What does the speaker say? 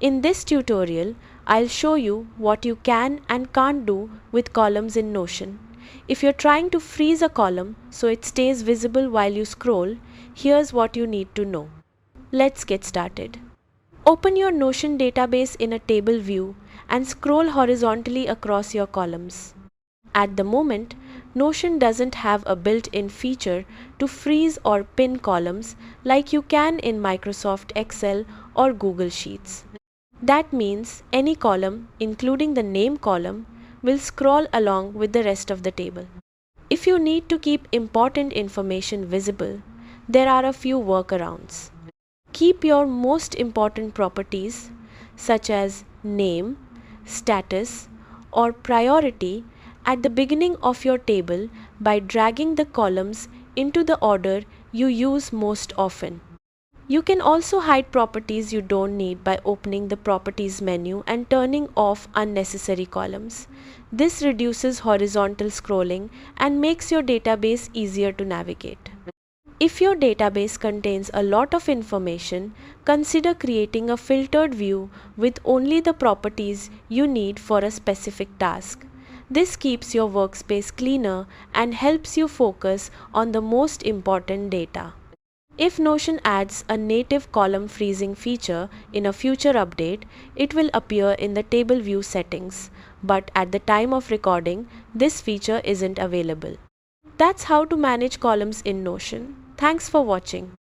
In this tutorial, I'll show you what you can and can't do with columns in Notion. If you're trying to freeze a column so it stays visible while you scroll, here's what you need to know. Let's get started. Open your Notion database in a table view and scroll horizontally across your columns. At the moment, Notion doesn't have a built-in feature to freeze or pin columns like you can in Microsoft Excel or Google Sheets. That means any column, including the name column, will scroll along with the rest of the table. If you need to keep important information visible, there are a few workarounds. Keep your most important properties, such as name, status, or priority, at the beginning of your table by dragging the columns into the order you use most often. You can also hide properties you don't need by opening the Properties menu and turning off unnecessary columns. This reduces horizontal scrolling and makes your database easier to navigate. If your database contains a lot of information, consider creating a filtered view with only the properties you need for a specific task. This keeps your workspace cleaner and helps you focus on the most important data. If Notion adds a native column freezing feature in a future update, it will appear in the table view settings, but at the time of recording, this feature isn't available. That's how to manage columns in Notion. Thanks for watching.